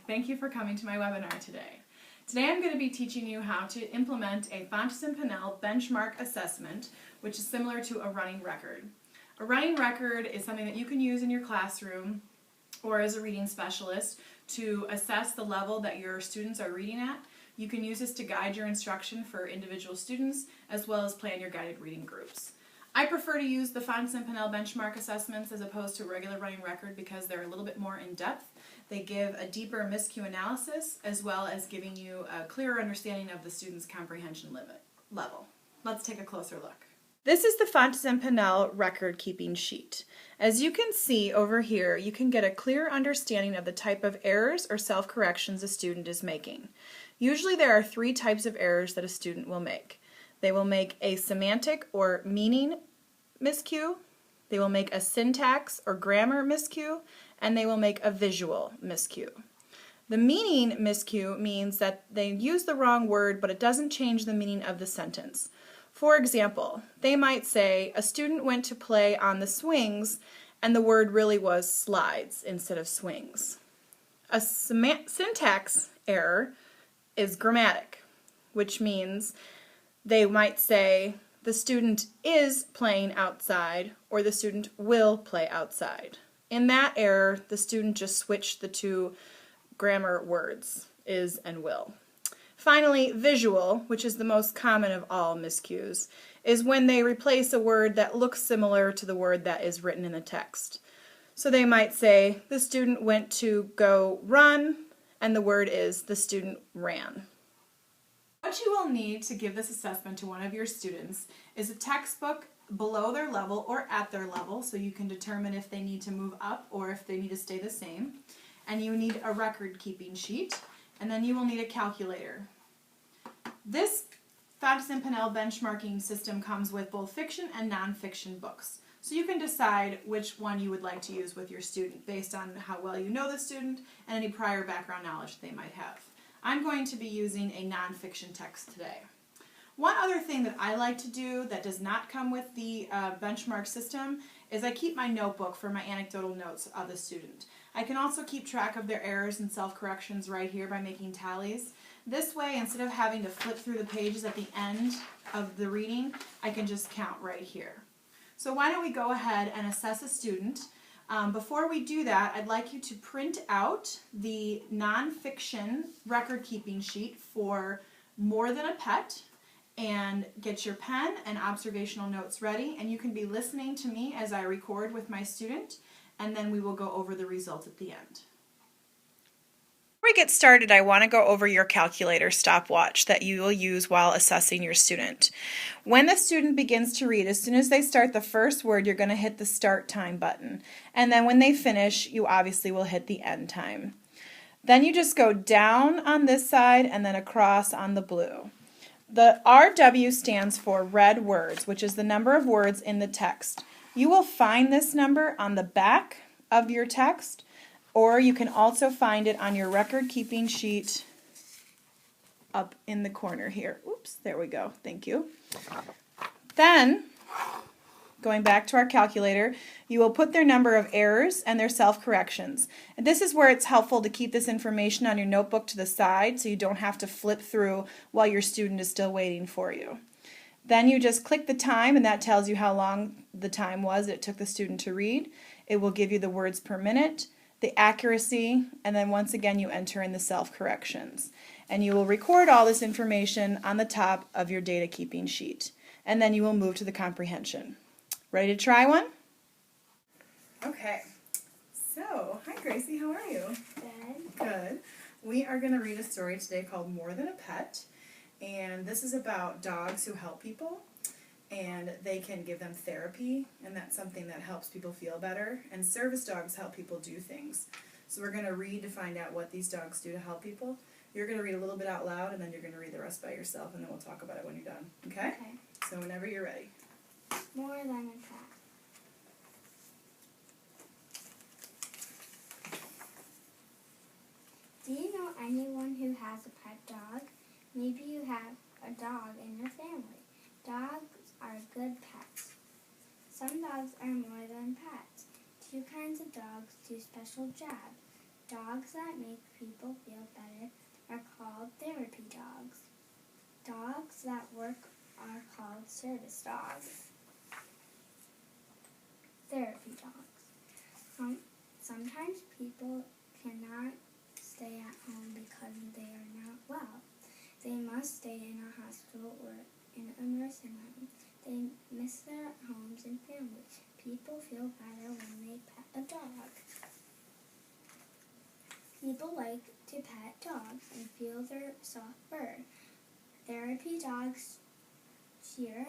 Thank you for coming to my webinar today. Today I'm going to be teaching you how to implement a Fountas and Pinnell benchmark assessment, which is similar to a running record. A running record is something that you can use in your classroom or as a reading specialist to assess the level that your students are reading at. You can use this to guide your instruction for individual students as well as plan your guided reading groups. I prefer to use the Fountas and Pinnell benchmark assessments as opposed to a regular running record because they're a little bit more in depth. They give a deeper miscue analysis as well as giving you a clearer understanding of the student's comprehension level. Let's take a closer look. This is the Fountas and Pinnell record keeping sheet. As you can see over here, you can get a clear understanding of the type of errors or self-corrections a student is making. Usually there are three types of errors that a student will make. They will make a semantic or meaning miscue, they will make a syntax or grammar miscue, and they will make a visual miscue. The meaning miscue means that they use the wrong word, but it doesn't change the meaning of the sentence. For example, they might say, a student went to play on the swings, and the word really was slides instead of swings. A syntax error is grammatic, which means they might say, the student is playing outside, or the student will play outside. In that error, the student just switched the two grammar words, is and will. Finally, visual, which is the most common of all miscues, is when they replace a word that looks similar to the word that is written in the text. So they might say, the student went to go run, and the word is, the student ran. What you will need to give this assessment to one of your students is a textbook below their level or at their level, so you can determine if they need to move up or if they need to stay the same. And you need a record keeping sheet, and then you will need a calculator. This Fountas and Pinnell benchmarking system comes with both fiction and nonfiction books. So you can decide which one you would like to use with your student based on how well you know the student and any prior background knowledge they might have. I'm going to be using a nonfiction text today. One other thing that I like to do that does not come with the benchmark system is I keep my notebook for my anecdotal notes of the student. I can also keep track of their errors and self-corrections right here by making tallies. This way, instead of having to flip through the pages at the end of the reading, I can just count right here. So why don't we go ahead and assess a student. Before we do that, I'd like you to print out the nonfiction record-keeping sheet for More Than a Pet and get your pen and observational notes ready, and you can be listening to me as I record with my student, and then we will go over the result at the end. Before we get started, I want to go over your calculator stopwatch that you will use while assessing your student. When the student begins to read, as soon as they start the first word, you're going to hit the start time button. And then when they finish, you obviously will hit the end time. Then you just go down on this side and then across on the blue. The RW stands for read words, which is the number of words in the text. You will find this number on the back of your text, or you can also find it on your record-keeping sheet up in the corner here. Oops, there we go. Thank you. Then, going back to our calculator, you will put their number of errors and their self-corrections. And this is where it's helpful to keep this information on your notebook to the side so you don't have to flip through while your student is still waiting for you. Then you just click the time, and that tells you how long the time was it took the student to read. It will give you the words per minute, the accuracy, and then once again you enter in the self-corrections. And you will record all this information on the top of your data keeping sheet. And then you will move to the comprehension. Ready to try one? Okay. So, hi Gracie, how are you? Good. Good. We are going to read a story today called More Than a Pet. And this is about dogs who help people, and they can give them therapy, and that's something that helps people feel better. And service dogs help people do things. So we're going to read to find out what these dogs do to help people. You're going to read a little bit out loud, and then you're going to read the rest by yourself, and then we'll talk about it when you're done. Okay? Okay. So whenever you're ready. More Than a Pet. Do you know anyone who has a pet dog? Maybe you have a dog in your family. Dogs are good pets. Some dogs are more than pets. Two kinds of dogs do special jobs. Dogs that make people feel better are called therapy dogs. Dogs that work are called service dogs. Therapy dogs. Sometimes people cannot stay at home because they are not well. They must stay in a hospital or in a nursing home. They miss their homes and families. People feel better when they pet a dog. People like to pet dogs and feel their soft fur. Therapy dogs cheer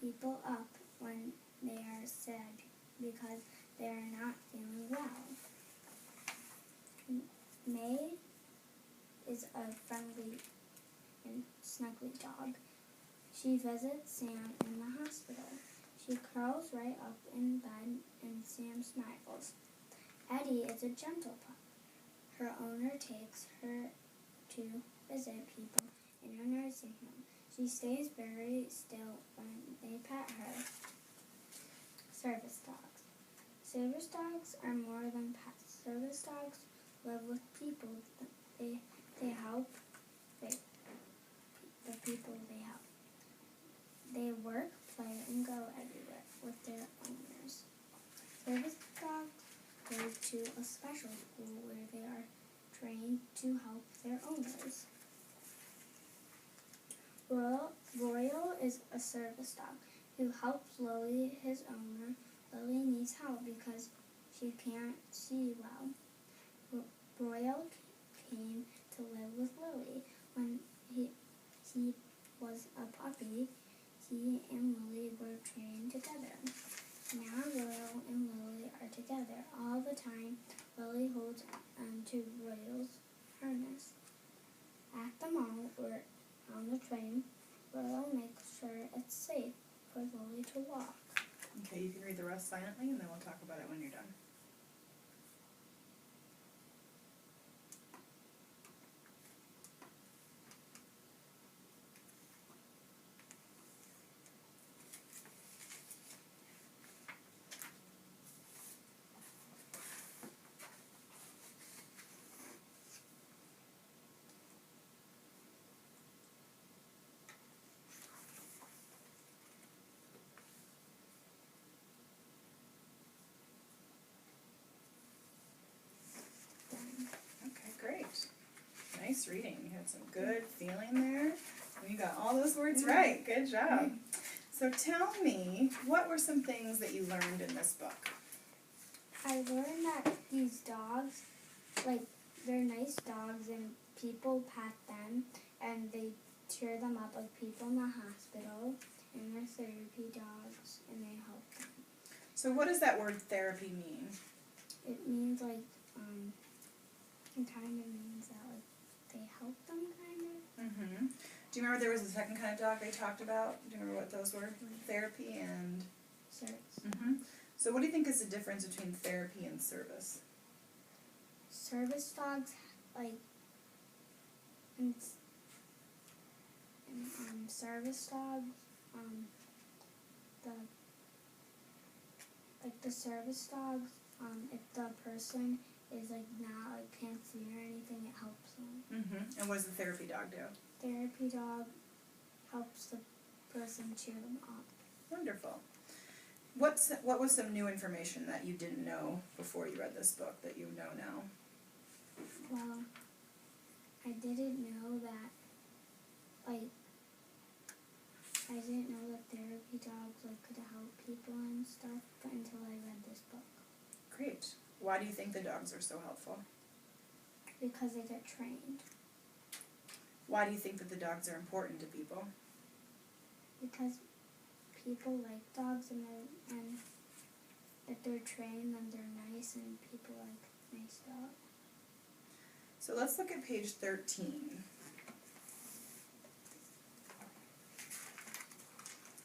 people up when they are sad because they are not feeling well. May is a friendly and snuggly dog. She visits Sam in the hospital. She curls right up in bed and Sam smiles. Eddie is a gentle pup. Her owner takes her to visit people in a nursing home. She stays very still when they pet her. Service dogs. Service dogs are more than pets. Service dogs live with people. They help the people they help. They work, play, and go everywhere with their owners. Service dogs go to a special school where they are trained to help their owners. Royal is a service dog who helps Lily, his owner. Lily needs help because she can't see well. Royal came to live with Lily. When he was a puppy, he and Lily were trained together. Now Royal and Lily are together all the time. Lily holds onto Royal's harness. At the mall or on the train, Royal makes sure it's safe for Lily to walk. Okay, you can read the rest silently and then we'll talk about it when you're done. Okay, great. Nice reading. You had some good feeling there. You got all those words right. Good job. So tell me, what were some things that you learned in this book? I learned that these dogs, they're nice dogs and people pet them and they cheer them up like people in the hospital, and they're therapy dogs and they help them. So what does that word therapy mean? It means it kind of means that they help them kind of. Mm-hmm. Do you remember there was a second kind of dog they talked about? Do you remember what those were? Therapy and... Service. Mm-hmm. So what do you think is the difference between therapy and service? Service dogs, service dogs, the service dogs, if the person is not can't see or anything, it helps them. Mm-hmm. And what does the therapy dog do? Therapy dog helps the person cheer them up. Wonderful. What was some new information that you didn't know before you read this book that you know now? Well, I didn't know that, I didn't know that therapy dogs could help people and stuff, but until I read this book. Great. Why do you think the dogs are so helpful? Because they get trained. Why do you think that the dogs are important to people? Because people like dogs and if they're trained, then they're nice and people like nice dogs. So let's look at page 13.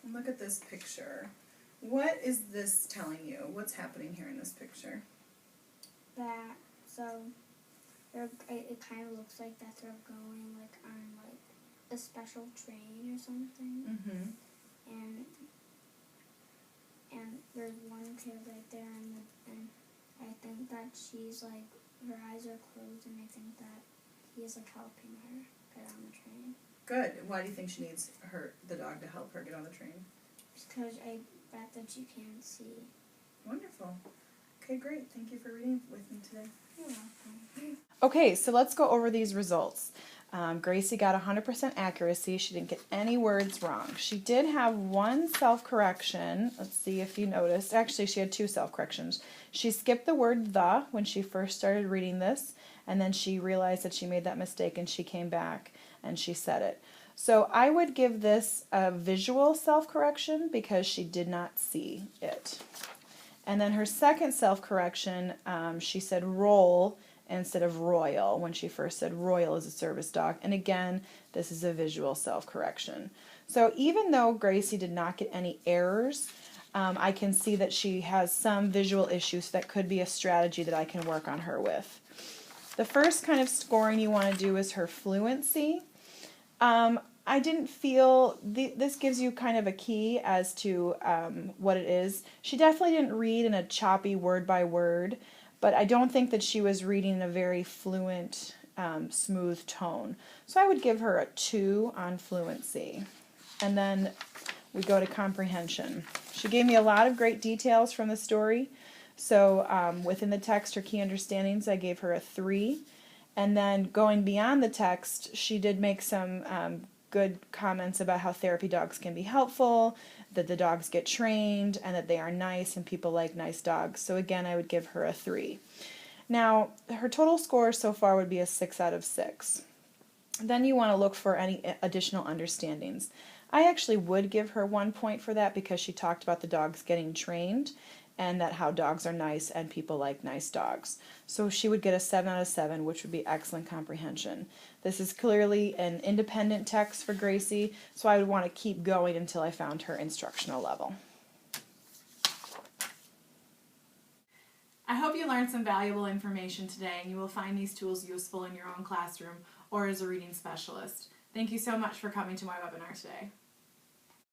And look at this picture. What is this telling you? What's happening here in this picture? It kind of looks like that they're going on a special train or something. Mm-hmm. And there's one kid right there and I think that she's her eyes are closed, and I think that he is helping her get on the train. Good. And why do you think she needs the dog to help her get on the train? Because I bet that you can't see. Wonderful. Okay, great. Thank you for reading with me today. You're welcome. Okay, so let's go over these results. Gracie got 100% accuracy. She didn't get any words wrong. She did have one self-correction. Let's see if you noticed. Actually, she had two self-corrections. She skipped the word the when she first started reading this, and then she realized that she made that mistake and she came back and she said it. So I would give this a visual self-correction because she did not see it. And then her second self-correction, she said roll instead of royal when she first said royal is a service dog. And again, this is a visual self-correction. So even though Gracie did not get any errors, I can see that she has some visual issues. So that could be a strategy that I can work on her with. The first kind of scoring you want to do is her fluency. I didn't feel, this gives you kind of a key as to what it is. She definitely didn't read in a choppy word by word, but I don't think that she was reading in a very fluent, smooth tone. So I would give her a 2 on fluency. And then we go to comprehension. She gave me a lot of great details from the story. So within the text, her key understandings, I gave her a 3. And then going beyond the text, she did make some good comments about how therapy dogs can be helpful, that the dogs get trained, and that they are nice and people like nice dogs. So again, I would give her a 3. Now, her total score so far would be a 6 out of 6. Then you want to look for any additional understandings. I actually would give her 1 point for that because she talked about the dogs getting trained and that how dogs are nice and people like nice dogs. So she would get a 7 out of 7, which would be excellent comprehension. This is clearly an independent text for Gracie, so I would want to keep going until I found her instructional level. I hope you learned some valuable information today and you will find these tools useful in your own classroom or as a reading specialist. Thank you so much for coming to my webinar today.